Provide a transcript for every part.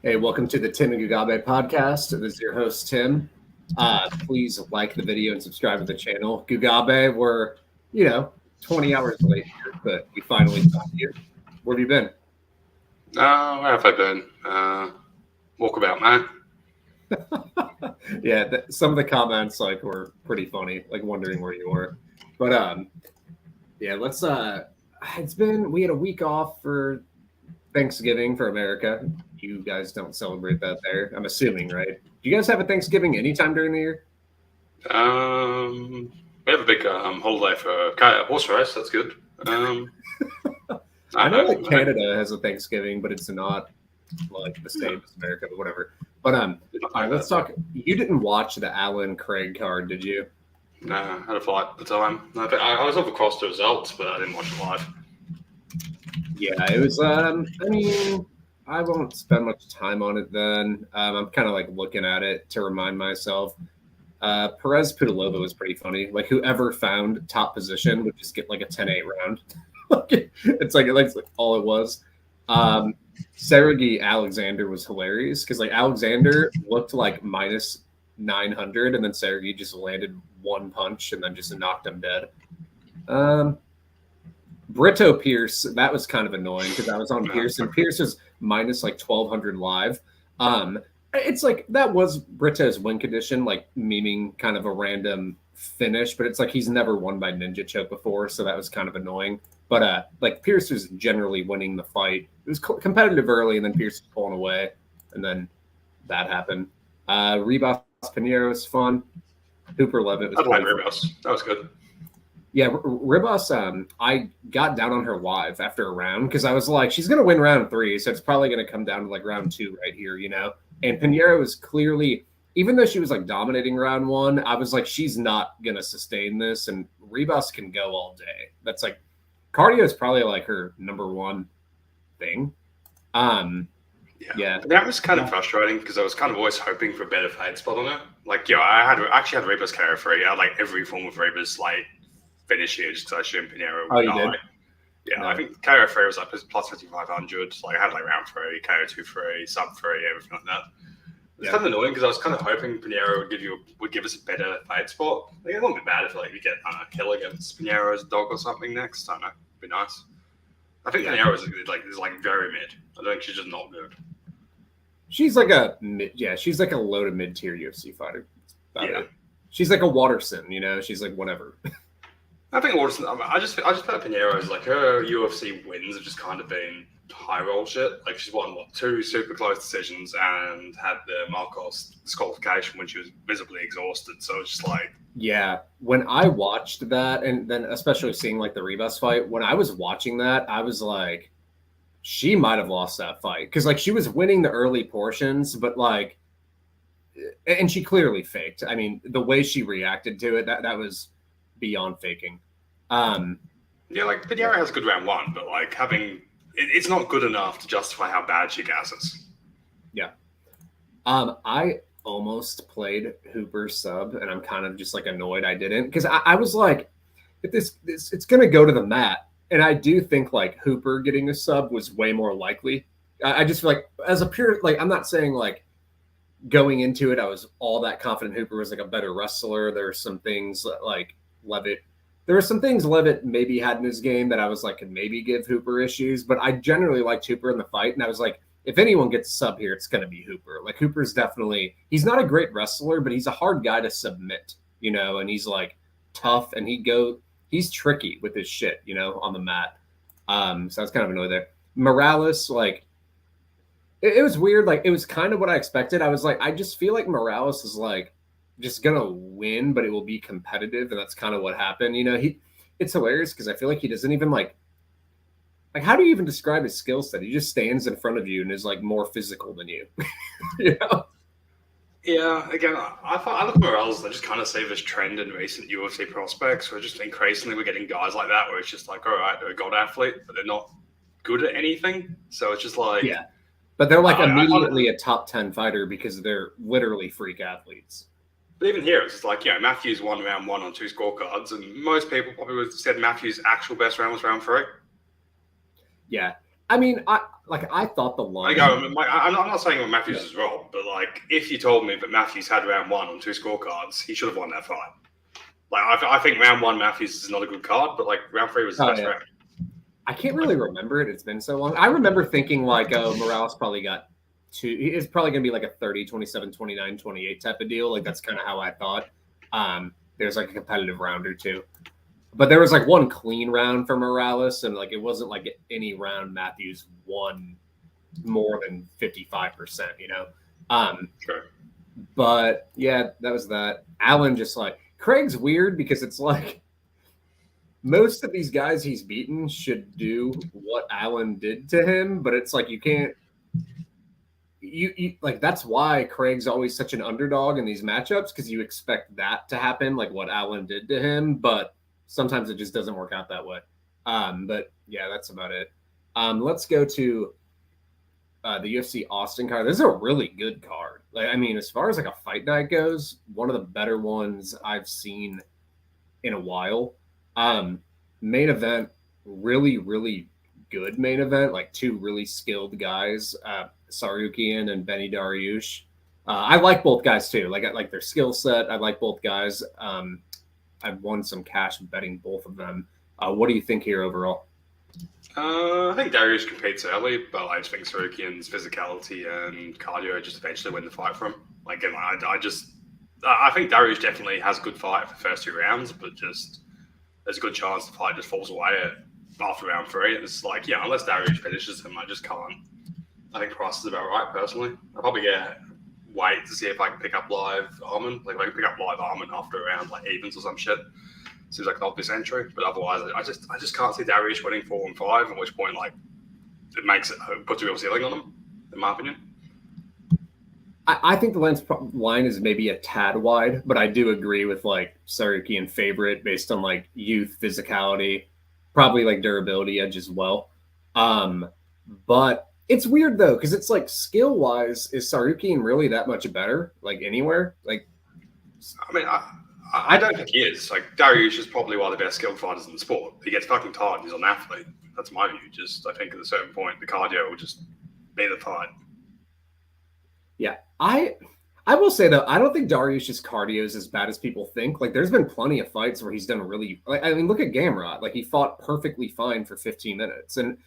Hey, welcome to the Tim and Gugabe podcast. This is your host, Tim. Please like the video and subscribe to the channel. Gugabe, we're, 20 hours late here, but we finally found you. Where have you been? Where have I been? Walkabout, man. Yeah, some of the comments were pretty funny, like wondering where you were. But yeah, let's we had a week off for Thanksgiving for America. You guys don't celebrate that there, I'm assuming, right? Do you guys have a Thanksgiving anytime during the year? We have a big holiday for horse race. That's good. I know like Canada has a Thanksgiving, but it's not like the same as America, but whatever. But all right, let's talk. You didn't watch the Alan Craig card, did you? No, I had a flight at the time. I was over across the results, but I didn't watch it live. Yeah, it was. I mean, I won't spend much time on it then. I'm kind of like looking at it to remind myself. Perez Pudilova was pretty funny. Like whoever found top position would just get like a 10-8 round. It's like all it was. Sergey Alexander was hilarious because like Alexander looked like minus 900 and then Sergey just landed one punch and then just knocked him dead. Brito Pierce, that was kind of annoying because I was on Pierce and Pierce is minus like 1200 live. It's like that was Brito's win condition, like memeing kind of a random finish, but it's like he's never won by ninja choke before, so that was kind of annoying. But like Pierce was generally winning the fight. It was competitive early, and then Pierce was pulling away, and then that happened. Ribas Pinheiro was fun. Hooper Levitt was fun. Ribas. That was good. Yeah, Ribas, I got down on her live after a round because I was like, she's going to win round 3, so it's probably going to come down to like round 2 right here, you know? And Pinheiro was clearly, even though she was like dominating round 1, I was like, she's not going to sustain this, and Ribas can go all day. That's like, cardio is probably like her number 1 thing. Yeah. That was kind of frustrating because I was kind of always hoping for a better fight spot on her. Like, I actually had Ribas carry free. I had like every form of Ribas, like, finish here just because I assumed Pinheiro would die. Yeah, no. I think KO 3 was like plus 5,500. Like I had like round 3, KO 2 free, sub 3, everything like that. It's kind of annoying because I was kind of hoping Pinheiro would give us a better fight spot. Like, it wouldn't be bad if like we get Hill against Pinheiro's dog or something next. I don't know, it'd be nice. I think Pinheiro is like very mid. I think she's just not good. She's like a she's like a low to mid tier UFC fighter. She's like a Waterson, you know. She's like whatever. I think Waterson. I just felt Pinheiro is like her UFC wins have just kind of been high roll shit. Like she's won 2 super close decisions and had the Marcos disqualification when she was visibly exhausted. So it's just like when I watched that, and then especially seeing like the Ribas fight, when I was watching that, I was like, she might have lost that fight because like she was winning the early portions, but like, and she clearly faked. I mean, the way she reacted to it, that was beyond faking. Like Pinheiro has a good round 1, but like it's not good enough to justify how bad she gasses. Yeah. I almost played Hooper sub, and I'm kind of just like annoyed I didn't because I was like, if this it's gonna go to the mat, and I do think like Hooper getting a sub was way more likely. I just feel like as a pure like I'm not saying like going into it I was all that confident Hooper was like a better wrestler. There are some things like Levitt. There were some things Levitt maybe had in his game that I was like, could maybe give Hooper issues, but I generally liked Hooper in the fight. And I was like, if anyone gets a sub here, it's going to be Hooper. Like Hooper's definitely, he's not a great wrestler, but he's a hard guy to submit, you know, and he's like tough and he's tricky with his shit, you know, on the mat. So I was kind of annoyed there. Morales, like, it was weird. Like, it was kind of what I expected. I was like, I just feel like Morales is like, just gonna win, but it will be competitive, and that's kind of what happened. You know, it's hilarious because I feel like he doesn't even like how do you even describe his skill set? He just stands in front of you and is like more physical than you. You know? Yeah, again, I look at Morales, I just kind of see this trend in recent UFC prospects where just increasingly we're getting guys like that where it's just like, all right, they're a god athlete, but they're not good at anything. So it's just like but they're like immediately a top 10 fighter because they're literally freak athletes. But even here, it's just like, Matthews won round 1 on 2 scorecards, and most people probably would have said Matthews' actual best round was round 3. Yeah. I mean, I thought the line. I'm not saying Matthews is wrong, but like if you told me that Matthews had round 1 on 2 scorecards, he should have won that fight. Like I think round 1 Matthews is not a good card, but like round 3 was the best round. I can't really remember it. It's been so long. I remember thinking like, oh, Morales probably got 2. It's probably going to be like a 30, 27, 29, 28 type of deal. Like that's kind of how I thought. There's like a competitive round or 2. But there was like one clean round for Morales, and like it wasn't like any round Matthews won more than 55%, you know? Sure. But yeah, that was that. Allen just like Craig's weird because it's like most of these guys he's beaten should do what Allen did to him, but it's like you can't you like that's why Craig's always such an underdog in these matchups because you expect that to happen, like what Allen did to him, but sometimes it just doesn't work out that way. But yeah, that's about it. Let's go to the UFC Austin card. This is a really good card. Like, I mean, as far as like a fight night goes, one of the better ones I've seen in a while. Main event, really, really good main event. Like 2 really skilled guys, Tsarukyan and Benny Dariush. I like both guys too. Like I like their skill set. I like both guys. I've won some cash betting both of them. What do you think here overall? I think Dariush competes early, but I just think Tsarukyan's physicality and cardio just eventually win the fight for him. Like, again, I think Dariush definitely has a good fight for the first 2 rounds, but just there's a good chance the fight just falls away after round 3. It's like, yeah, unless Dariush finishes him, I just can't. I think price is about right, personally. I'll probably wait to see if I can pick up live Armin. Like, if I can pick up live Armin after a round, like evens or some shit. Seems like an obvious entry, but otherwise, I just can't see Dariush winning 4 and 5. At which point, like, it puts a real ceiling on him, in my opinion. I think the line is maybe a tad wide, but I do agree with like Tsarukyan favorite based on like youth, physicality, probably like durability edge as well. But it's weird though because it's like skill wise, is Tsarukyan really that much better? Like anywhere? Like, I mean, I don't think he is. Like, Dariush is probably one of the best skilled fighters in the sport. He gets fucking tired. He's an athlete. That's my view. Just, I think at a certain point, the cardio will just be the fight. Yeah. I will say, though, I don't think Dariush's cardio is as bad as people think. Like, there's been plenty of fights where he's done really – I mean, look at Gamrot. Like, he fought perfectly fine for 15 minutes. And,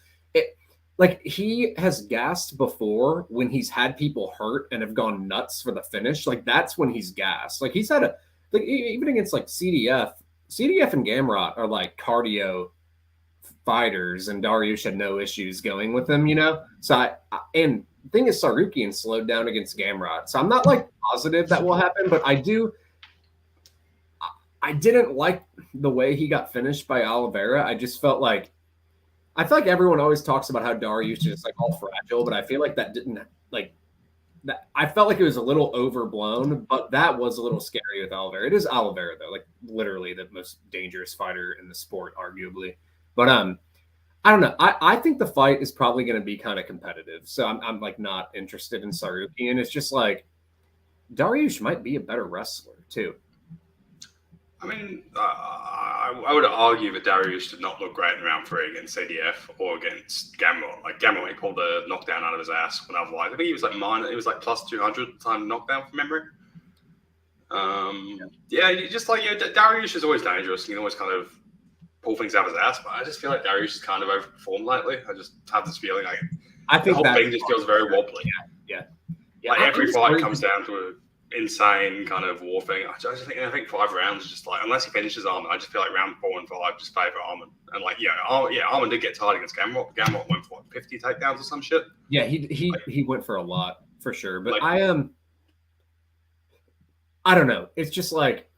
he has gassed before when he's had people hurt and have gone nuts for the finish. Like, that's when he's gassed. Like, he's had a – like even against like CDF and Gamrot are like cardio fighters, and Dariush had no issues going with them, you know. So and the thing is, Tsarukyan slowed down against Gamrot, so I'm not like positive that will happen, but I do. I didn't like the way he got finished by Oliveira. I just felt like everyone always talks about how Dariush is like all fragile, but I feel like that didn't like. I felt like it was a little overblown, but that was a little scary with Oliveira. It is Oliveira, though, like literally the most dangerous fighter in the sport, arguably. But I don't know. I think the fight is probably going to be kind of competitive. So I'm like not interested in Tsarukyan. It's just like Dariush might be a better wrestler too. I mean, I would argue that Dariush did not look great in round 3 against CDF or against Gamrot. Like Gamrot, he pulled a knockdown out of his ass when otherwise. I think he was like plus 200 time knockdown from memory. You just like Dariush is always dangerous. You can always kind of pull things out of his ass, but I just feel like Dariush is kind of overperformed lately. I just have this feeling like I think the whole thing just feels very wobbly. Yeah. Like every fight comes down to a insane kind of war thing. I think 5 rounds is just like, unless he finishes Armin, I just feel like round 4 and 5 just favour Armin. And like, Armin did get tired against Gamrot. Gamrot went for 50 takedowns or some shit. Yeah, he went for a lot for sure. But I don't know. It's just like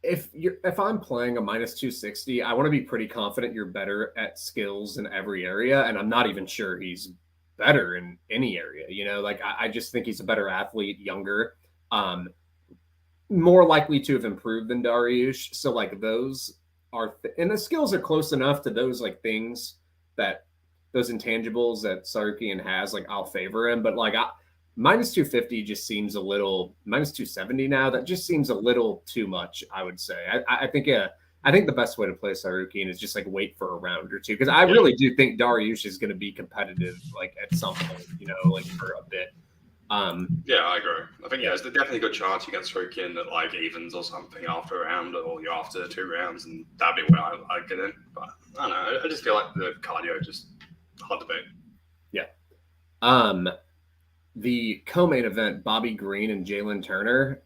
if I'm playing a minus 260, I want to be pretty confident you're better at skills in every area, and I'm not even sure he's better in any area, you know. Like I just think he's a better athlete, younger, more likely to have improved than Dariush. So like those are and the skills are close enough to those like things that those intangibles that Tsarukyan has. Like I'll favor him, but like minus 250 just seems a little minus 270 now. That just seems a little too much. I would say. I think I think the best way to play Tsarukyan is just like wait for a round or two, because I really do think Dariush is going to be competitive like at some point, like for a bit. Yeah, I agree. I think there's definitely a good chance you get Tsarukyan at like evens or something after a round, or you're after 2 rounds, and that'd be where I get in. But I don't know. I just feel like the cardio is just hard to beat. Yeah. The co-main event, Bobby Green and Jalen Turner.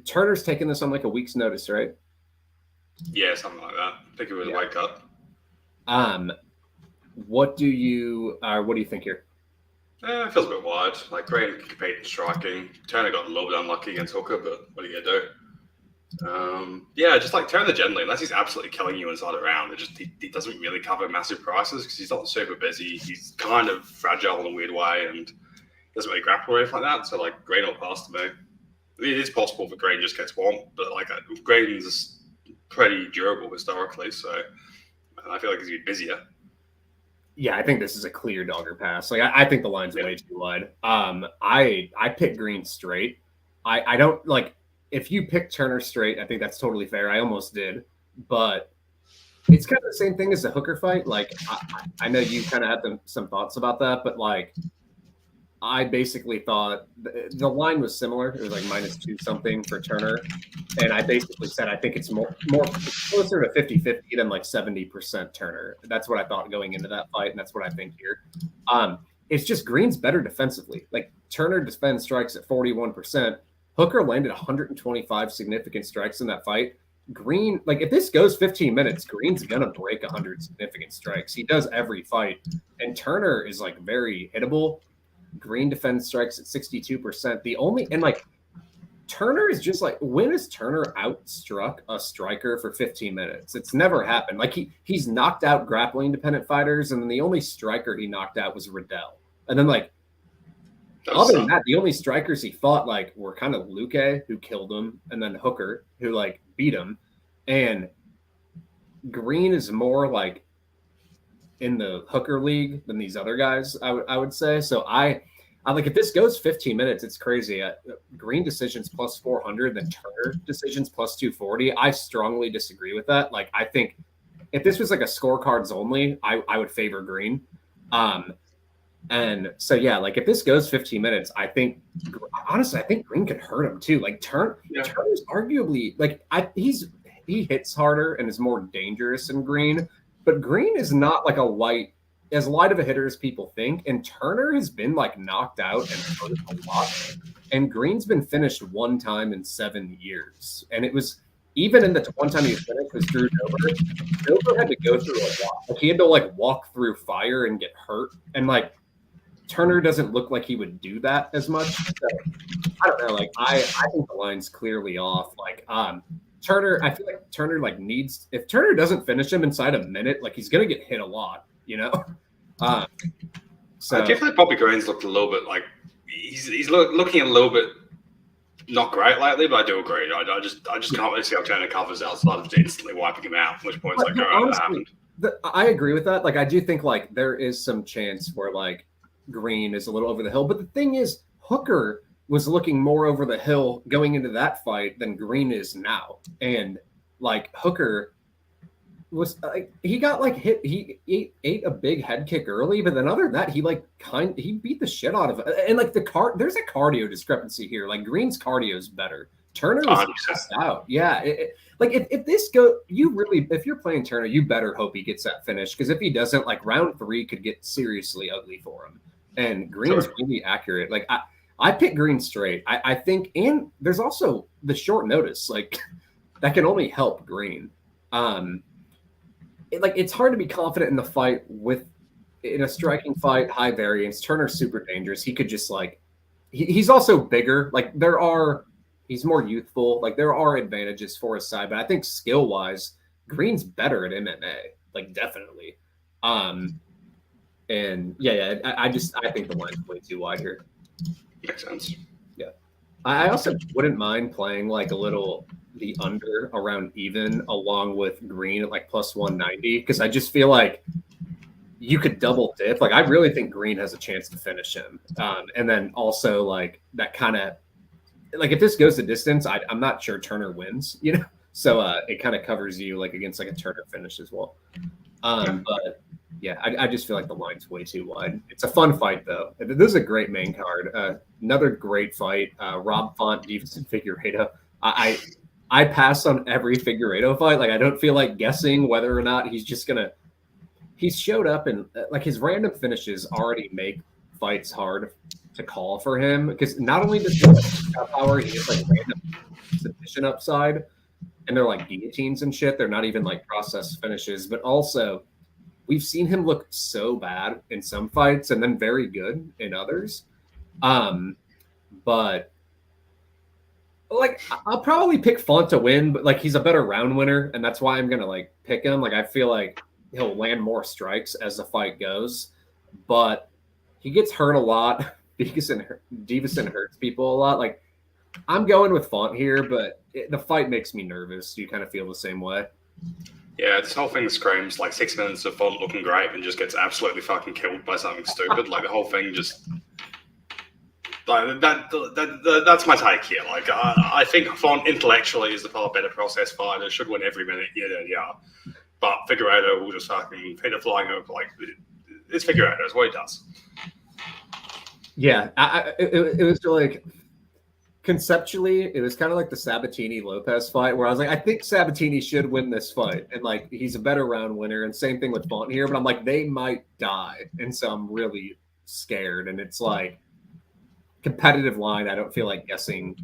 Turner's taking this on like a week's notice, right? Yeah, something like that. I think it was a weight cut. What do you think here? It feels a bit wide. Like Green can compete in striking. Turner got a little bit unlucky against Hooker, but what are you gonna do? Just like Turner generally, unless he's absolutely killing you inside a round, he doesn't really cover massive prices because he's not super busy. He's kind of fragile in a weird way and doesn't really grapple or anything like that. So like Green will pass to me. It is possible for Green just gets swamped, but like Green's pretty durable historically, so I feel like he's gonna be busier. Yeah, I think this is a clear dogger pass. Like I think the line's way too wide. I pick Green straight. I don't like if you pick Turner straight. I think that's totally fair. I almost did, but it's kind of the same thing as the Hooker fight. Like I know you kind of had some thoughts about that, but like I basically thought the line was similar. It was like -2 something for Turner. And I basically said, I think it's more closer to 50-50 than like 70% Turner. That's what I thought going into that fight. And that's what I think here. It's just Green's better defensively. Like Turner defends strikes at 41%. Hooker landed 125 significant strikes in that fight. Green, like if this goes 15 minutes, Green's going to break 100 significant strikes. He does every fight. And Turner is like very hittable. Green defense strikes at 62%. Turner is just like, when has Turner outstruck a striker for 15 minutes? It's never happened. Like he's knocked out grappling dependent fighters, and then the only striker he knocked out was Riddell. And then other than that, the only strikers he fought like were kind of Luque, who killed him, and then Hooker, who like beat him. And Green is more like in the Hooker league than these other guys, I would say. So I like if this goes 15 minutes, it's crazy. Green decisions plus 400, then Turner decisions plus 240. I strongly disagree with that. Like I think if this was like a scorecards only, I would favor Green. And so yeah, like if this goes 15 minutes, I think Green could hurt him too. Like Turner's arguably like he hits harder and is more dangerous than Green. But Green is not like as light of a hitter as people think. And Turner has been like knocked out and hurt a lot. And Green's been finished one time in 7 years. And it was even in the one time he was finished was Drew Dober. Dober had to go through a lot. Like he had to like walk through fire and get hurt. And like Turner doesn't look like he would do that as much. So, I don't know. Like I think the line's clearly off. Like Turner, I feel like Turner like needs, if Turner doesn't finish him inside a minute, like he's gonna get hit a lot, So I do feel like Bobby Green's looked a little bit like he's looking a little bit not great lately, but I do agree. I just can't really see how Turner covers outside of instantly wiping him out. At which point it's like, that happened. I agree with that. Like I do think like there is some chance where like Green is a little over the hill, but the thing is, Hooker was looking more over the hill going into that fight than Green is now. And like Hooker was like, he got like hit. He ate a big head kick early, but then other than that, he beat the shit out of it. And like there's a cardio discrepancy here. Like Green's cardio is better. Turner was passed out. Yeah. If this if you're playing Turner, you better hope he gets that finish. Cause if he doesn't, like round 3 could get seriously ugly for him. And Green's really accurate. Like I pick Green straight. I think, and there's also the short notice, like that can only help Green. It's hard to be confident in the fight in a striking fight, high variance. Turner's super dangerous. He could just like, he's also bigger. Like he's more youthful. Like there are advantages for his side, but I think skill wise, Green's better at MMA. Like definitely. And yeah, I think the line's way too wide here. Makes sense. Yeah. I also wouldn't mind playing like a little the under around even along with Green at like plus 190 because I just feel like you could double dip. Like I really think Green has a chance to finish him. And then also like that kind of like if this goes the distance, I'm not sure Turner wins, So it kind of covers you like against like a Turner finish as well. But yeah, I just feel like the line's way too wide. It's a fun fight though. This is a great main card. Another great fight. Rob Font, Divas, and Figueiredo. I pass on every Figueiredo fight. Like I don't feel like guessing whether or not he's just gonna. He's showed up and like his random finishes already make fights hard to call for him because not only does he have power, he has like random submission upside, and they're like guillotines and shit. They're not even like processed finishes, but also we've seen him look so bad in some fights and then very good in others. But like I'll probably pick Font to win, but like he's a better round winner, and that's why I'm gonna like pick him. Like I feel like he'll land more strikes as the fight goes, but he gets hurt a lot. Divison hurts people a lot. Like I'm going with Font here, but the fight makes me nervous. Do you kind of feel the same way? Yeah, this whole thing screams like 6 minutes of Font looking great and just gets absolutely fucking killed by something stupid. Like the whole thing just like that's my take here. Like I think Font intellectually is the far better process fighter, should win every minute. Yeah. But Figueiredo will just fucking hit a flying over. Like it's Figueiredo. It's what he does. Yeah, it was like conceptually, it was kind of like the Sabatini-Lopez fight where I was like, I think Sabatini should win this fight. And like, he's a better round winner. And same thing with Font here, but I'm like, they might die. And so I'm really scared. And it's like competitive line. I don't feel like guessing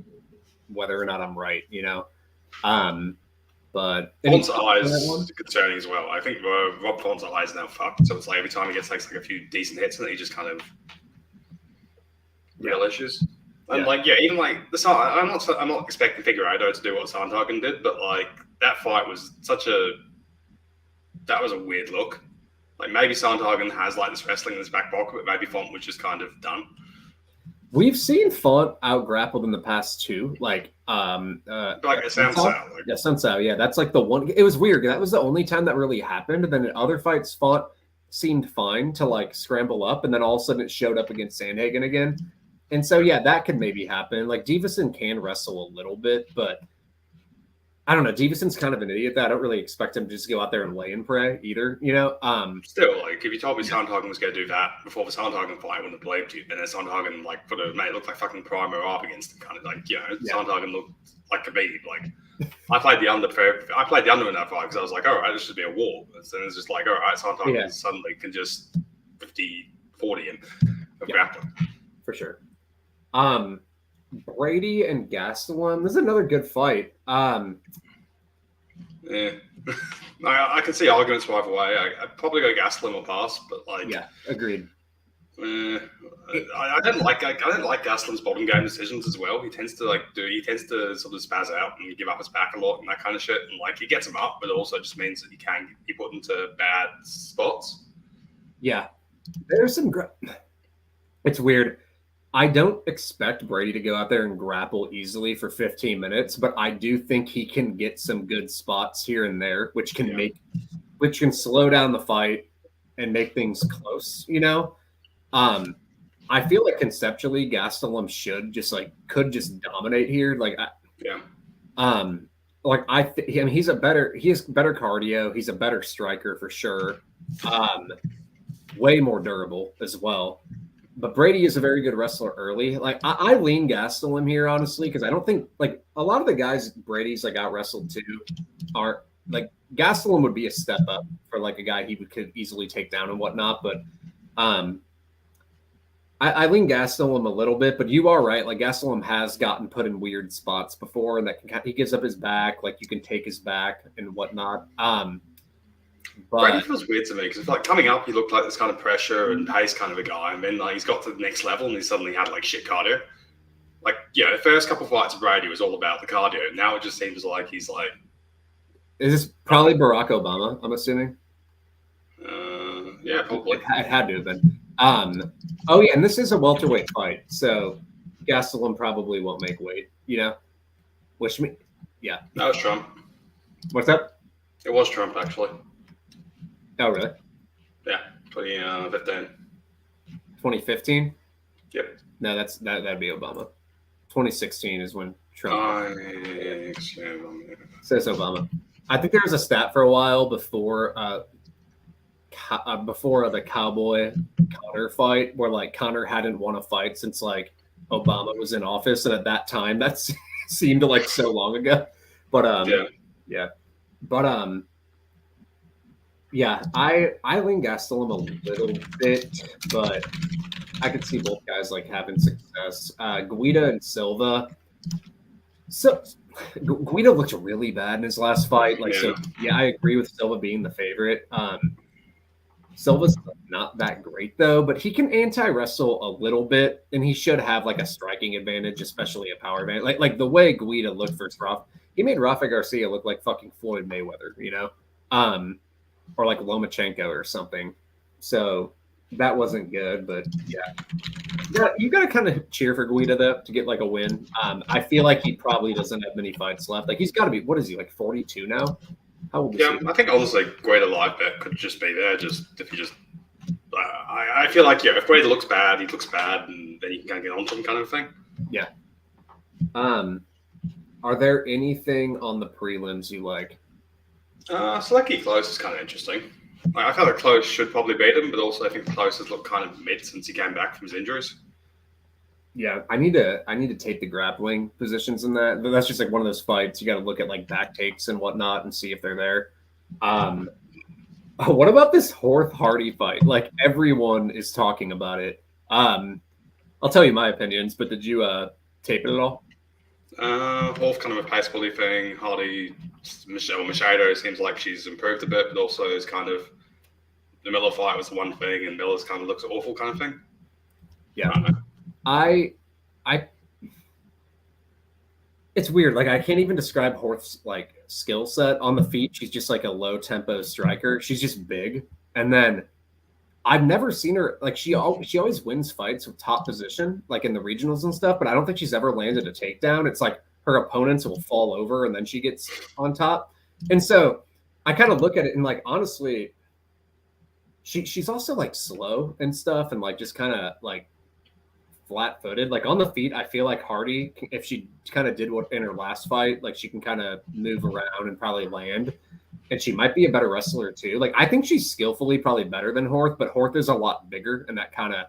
whether or not I'm right, you know? But Font's eyes is concerning as well. I think Rob Font's eyes now fucked. So it's like every time he gets like a few decent hits, and he just kind of real issues. And like even like I'm not expecting Figueiredo to do what Sandhagen did, but like that fight was that was a weird look. Like maybe Sandhagen has like this wrestling in his back pocket, but maybe Font was just kind of done. We've seen Font out grappled in the past too, like like a Sansao. Yeah, Sansao. Yeah, that's like the one. It was weird. That was the only time that really happened. And then in other fights, Font seemed fine to like scramble up, and then all of a sudden it showed up against Sandhagen again. And so yeah, that could maybe happen. Like Divison can wrestle a little bit, but I don't know. Divison's kind of an idiot. I don't really expect him to just go out there and lay and pray either. You know. Still, like if you told me Sandhagen was going to do that before the Sandhagen fight, I wouldn't have believed you. And then Sandhagen like put a mate look like fucking Primo up against him, kind of like Sandhagen looked like Khabib. Like I played the under in that fight because I was like, all right, this should be a war. And then it's just like, all right, Sandhagen suddenly can just 50-40 him of grappling. For sure. Brady and Gastelum. This is another good fight. Yeah, I can see arguments for either way. I'd probably go Gastelum or pass, but like, yeah, agreed. I didn't like Gastelum's bottom game decisions as well. He tends to sort of spaz out and give up his back a lot and that kind of shit. And like he gets him up, but it also just means that he can be put into bad spots. Yeah, there's some. It's weird. I don't expect Brady to go out there and grapple easily for 15 minutes, but I do think he can get some good spots here and there, which can slow down the fight and make things close, you know? I feel like conceptually Gastelum could just dominate here. Like, he has better cardio. He's a better striker for sure. Way more durable as well. But Brady is a very good wrestler early. Like I lean Gastelum here, honestly, because I don't think like a lot of the guys Brady's like out wrestled too are like Gastelum would be a step up for like a guy he could easily take down and whatnot. But I lean Gastelum a little bit, but you are right. Like Gastelum has gotten put in weird spots before, and he gives up his back. Like you can take his back and whatnot. But Brady feels weird to me because like coming up, he looked like this kind of pressure and pace kind of a guy, and then like he's got to the next level and he suddenly had like shit cardio. Like the first couple of fights of Brady was all about the cardio. Now it just seems like he's like. Is this probably Barack Obama? I'm assuming. Yeah, probably. It had to have been. Oh yeah, and this is a welterweight fight, so Gastelum probably won't make weight. You know, yeah. That was Trump. What's that? It was Trump actually. Oh, really? Yeah, 2015. 2015? Yep. No, that'd be Obama. 2016 is when Trump. Says Obama. I think there was a stat for a while before the Cowboy Connor fight where like Connor hadn't won a fight since like Obama was in office, and at that time that seemed like so long ago. But yeah. But yeah, I lean Gastelum a little bit, but I could see both guys like having success. Guida and Silva. So Guida looked really bad in his last fight. So I agree with Silva being the favorite. Silva's not that great though, but he can anti-wrestle a little bit, and he should have like a striking advantage, especially a power advantage. Like the way Guida looked versus he made Rafa Garcia look like fucking Floyd Mayweather, or like Lomachenko or something. So that wasn't good, but yeah, you got to kind of cheer for Guida though to get like a win. I feel like he probably doesn't have many fights left. Like he's got to be, what is he, like 42 now? How old is he? I think honestly, Guida live bet could just be there. I feel like if Guida looks bad, he looks bad, and then you can kind of get onto him, kind of thing. Yeah. Are there anything on the prelims you like? Selecki Close is kind of interesting. I feel like Close should probably beat him, but also I think Close has looked kind of mid since he came back from his injuries. Yeah, I need to take the grappling positions in that. But that's just like one of those fights. You got to look at like back takes and whatnot and see if they're there. What about this Horth Hardy fight? Like everyone is talking about it. I'll tell you my opinions, but did you tape it at all? Horth kind of a pace bully thing. Hardy, Machado seems like she's improved a bit, but also is kind of the Miller fight was the one thing, and Miller's kind of looks awful kind of thing. Yeah. I it's weird. Like I can't even describe Horth's like skill set on the feet. She's just like a low tempo striker. She's just big. And then I've never seen her like she always wins fights with top position, like in the regionals and stuff, but I don't think she's ever landed a takedown. It's like her opponents will fall over and then she gets on top. And so I kind of look at it and like honestly, she's also like slow and stuff and like just kind of like flat-footed. Like on the feet, I feel like Hardy, if she kind of did what in her last fight, like she can kind of move around and probably land. And she might be a better wrestler too. Like I think she's skillfully probably better than Horth, but Horth is a lot bigger, and that kind of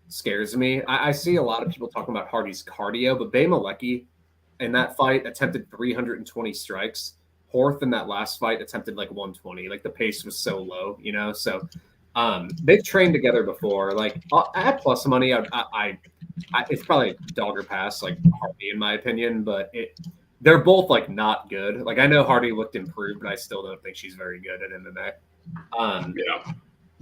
scares me. I see a lot of people talking about Hardy's cardio, but Bay Malecki in that fight attempted 320 strikes. Horth in that last fight attempted like 120. Like the pace was so low, So they've trained together before. Like at plus money, I it's probably dog or pass, like Hardy in my opinion, but they're both like not good. Like I know Hardy looked improved, but I still don't think she's very good at MMA.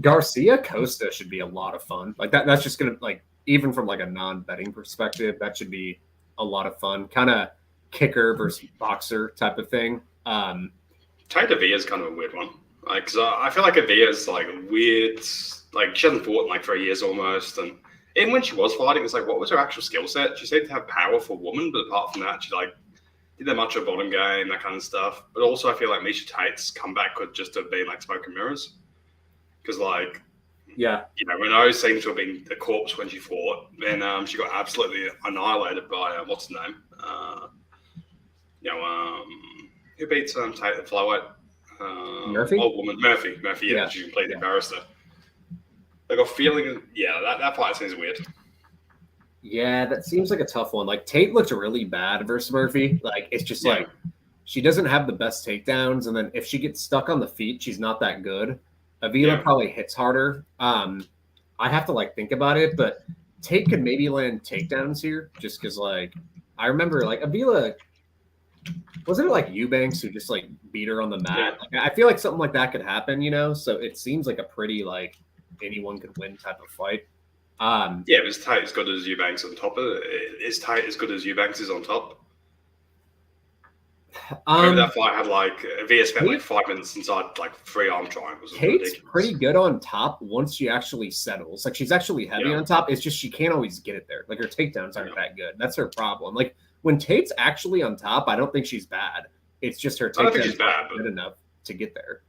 Garcia Costa should be a lot of fun. Like that's just gonna like even from like a non-betting perspective, that should be a lot of fun. Kind of kicker versus boxer type of thing. Taylor Villa is kind of a weird one. Like, cause I feel like Villa's like weird. Like she hasn't fought in like 3 years almost, and even when she was fighting, it's like, what was her actual skill set? She seemed to have power for a woman, but apart from that, she like didn't have much of a bottom game, that kind of stuff. But also, I feel like Miesha Tate's comeback could just have been like smoke and mirrors, because like, Renault seems to have been the corpse when she fought. Then she got absolutely annihilated by what's her name? Who beats Tate the flyweight? Murphy? Old woman. Murphy, yeah. She completely embarrassed her. I got a feeling, that fight seems weird. Yeah, that seems like a tough one. Like Tate looked really bad versus Murphy. Like it's just like she doesn't have the best takedowns, and then if she gets stuck on the feet, she's not that good. Avila probably hits harder. I have to like think about it, but Tate could maybe land takedowns here, just because like I remember like Avila. Wasn't it like Eubanks who just like beat her on the mat? Like, I feel like something like that could happen, So it seems like a pretty like anyone could win type of fight. It was Tate as good as Eubanks on top of it. Is Tate as good as Eubanks is on top? Maybe that fight had like Villa spent like 5 minutes inside like 3 arm triangles. Tate's pretty good on top once she actually settles. Like she's actually heavy on top. It's just she can't always get it there. Like her takedowns aren't that good. That's her problem. Like when Tate's actually on top, I don't think she's bad. It's just her takedowns aren't good enough to get there.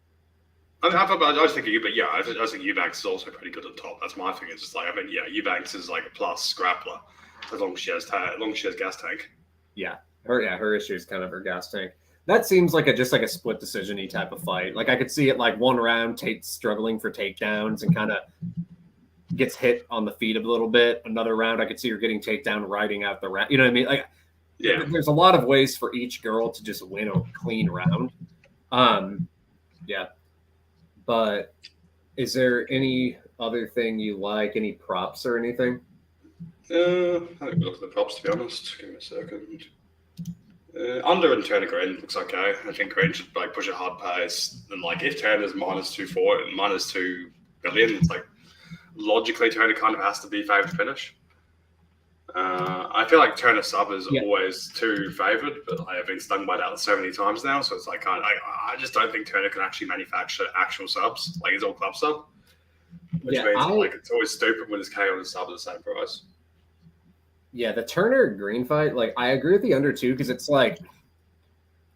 I just think Eubanks is also pretty good on top. That's my thing. It's just like Eubanks is like a plus grappler as long as she has gas tank. Yeah. her issue is kind of her gas tank. That seems like just like a split decision-y type of fight. Like I could see it like one round, Tate's struggling for takedowns and kind of gets hit on the feet a little bit. Another round, I could see her getting takedown, riding out the round. You know what I mean? Like, there's a lot of ways for each girl to just win a clean round. Yeah. But is there any other thing you like? Any props or anything? I think we look at the props, to be honest. Give me a second. Under and Turner Green looks okay. I think Green should like push a hard pace. And like if Turner's -240 and -2 billion, it's like logically Turner kind of has to be favored to finish. I feel like Turner sub is always too favored, but I have been stung by that so many times now. So it's like I just don't think Turner can actually manufacture actual subs. Like it's all club sub, which means like it's always stupid when it's KO and sub at the same price. Yeah, the Turner Green fight, like I agree with the under too, because it's like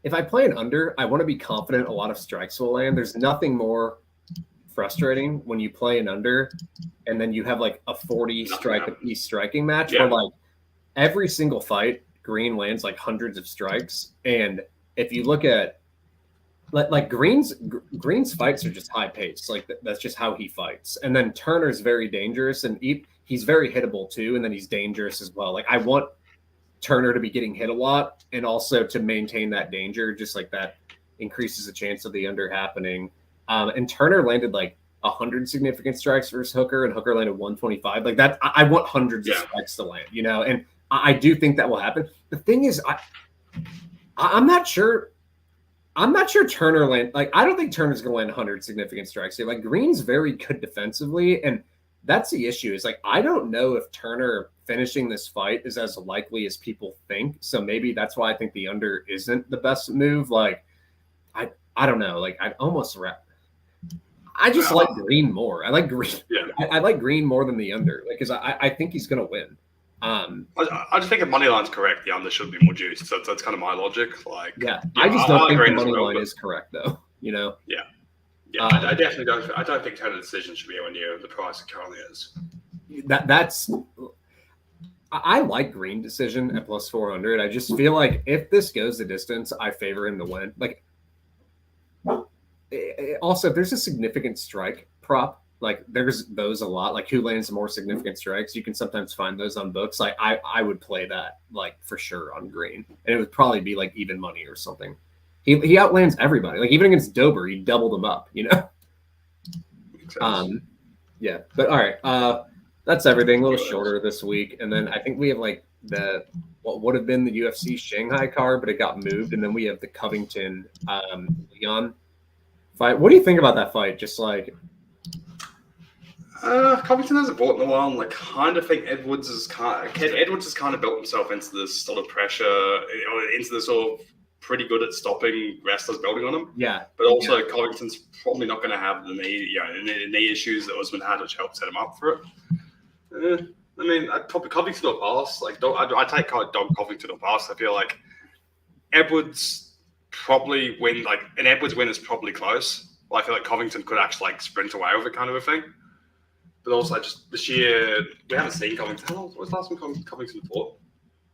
if I play an under, I want to be confident a lot of strikes will land. There's nothing more frustrating when you play an under and then you have like a 40 strike apiece striking match where like every single fight Green lands like hundreds of strikes. And if you look at like Green's fights are just high pace. Like that's just how he fights. And then Turner's very dangerous and he's very hittable too. And then he's dangerous as well. Like I want Turner to be getting hit a lot and also to maintain that danger, just like that increases the chance of the under happening. And Turner landed like 100 significant strikes versus Hooker, and Hooker landed 125. Like that, I want hundreds of strikes to land, you know, and I do think that will happen. The thing is, I'm not sure. I'm not sure Turner land. Like I don't think Turner's going to land 100 significant strikes here. Like Green's very good defensively, and that's the issue. Is like I don't know if Turner finishing this fight is as likely as people think. So maybe that's why I think the under isn't the best move. Like I don't know. Like I'd almost wrap. I just like Green more. I like Green. Yeah. I like Green more than the under, like because I think he's going to win. I just think if money line's correct, the under should be more juiced. So that's kind of my logic. Like, I just don't think the money line is correct, though. You know. I definitely don't. I don't think Turner decision should be anywhere near the price it currently is. That's. I like Green decision at +400. I just feel like if this goes the distance, I favor him to win. Like. Also, if there's a significant strike prop, like there's those a lot, like who lands more significant strikes, you can sometimes find those on books. Like I would play that like for sure on Green, and it would probably be like even money or something. He outlands everybody. Like even against Dober, he doubled them up, you know. Yeah, but all right, that's everything. A little shorter this week, and then I think we have like what would have been the UFC Shanghai card, but it got moved, and then we have the Covington Leon fight. What do you think about that fight? Just like Covington hasn't fought in a while. And, like, kind of think Edwards has kind of built himself into this sort of pressure, into the sort of pretty good at stopping wrestlers building on him. Yeah, but also Covington's probably not going to have the knee issues that Usman had, which helped set him up for it. I mean, I'd probably Covington or pass. Like, I take Dom Covington or pass. I feel like Edwards probably win, like an Edwards win is probably close. Well, I feel like Covington could actually like sprint away with it, kind of a thing. But also just the sheer, we haven't seen Covington. How long was the last time Covington fought?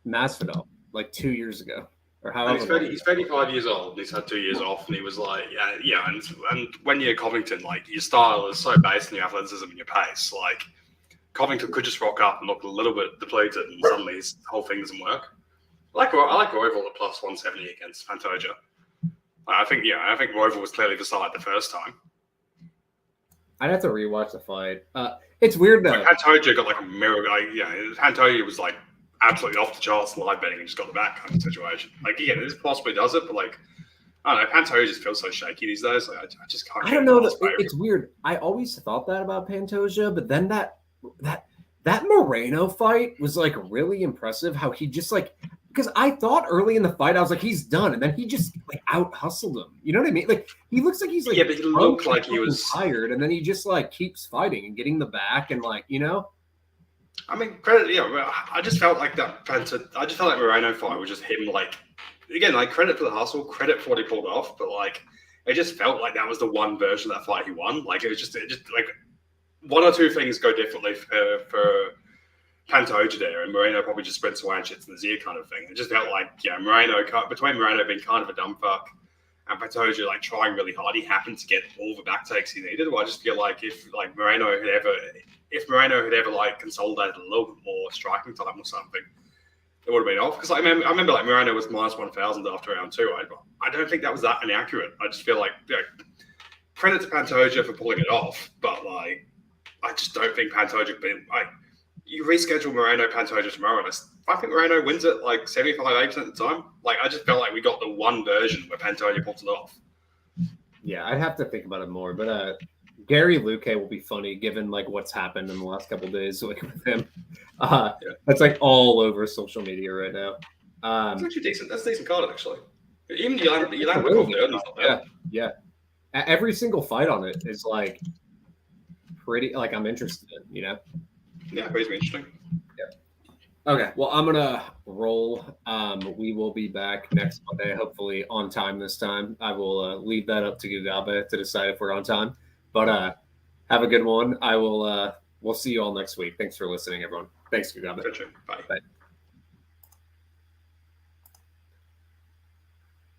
Masvidal, like 2 years ago, or however. He's 35 years old. And he's had 2 years off, and he was like, and when you're Covington, like your style is so based on your athleticism and your pace. Like Covington could just rock up and look a little bit depleted, and suddenly his whole thing doesn't work. I like Royval at +170 against Pantoja. I think Royval was clearly the side the first time. I'd have to rewatch the fight. It's weird though. Like Pantoja got like a mirror. Pantoja was like absolutely off the charts live betting and just got the back kind of situation. Like this possibly does it, but like I don't know. Pantoja just feels so shaky these days. Like, I just can't. I don't know. It's weird. I always thought that about Pantoja, but then that Moreno fight was like really impressive. How he just like. Because I thought early in the fight, I was like, he's done. And then he just like out hustled him. You know what I mean? Like he looks like he's like, but he looked like he was tired. And then he just like keeps fighting and getting the back and like, you know. I mean, credit, I just felt like I just felt like Moreno fight was just him like, again, like credit for the hustle, credit for what he pulled off. But like, it just felt like that was the one version of that fight he won. Like it just like one or two things go differently for Pantoja there, and Moreno probably just sprints away and shits in his ear kind of thing. It just felt like, between Moreno being kind of a dumb fuck and Pantoja like trying really hard, he happened to get all the back takes he needed. Well, I just feel like if Moreno had ever like consolidated a little bit more striking time or something, it would have been off. Because I remember like Moreno was minus 1,000 after round 2. I don't think that was that inaccurate. I just feel like credit to Pantoja for pulling it off, but like I just don't think Pantoja been like. You reschedule Moreno Pantoja tomorrow, and I think Moreno wins it like 75-80% of the time. Like I just felt like we got the one version where Pantoja pulls it off. Yeah, I'd have to think about it more, but Gary Luque will be funny given like what's happened in the last couple of days with him. That's like all over social media right now. It's actually decent. That's a decent card actually. Even you land with yeah. Every single fight on it is like pretty. Like I'm interested in, Yeah, pretty interesting. Yeah. Okay. Well, I'm gonna roll. We will be back next Monday, hopefully on time this time. I will leave that up to Gugabe to decide if we're on time. But have a good one. I will. We'll see you all next week. Thanks for listening, everyone. Thanks, Gugabe. Gotcha. Bye. Bye.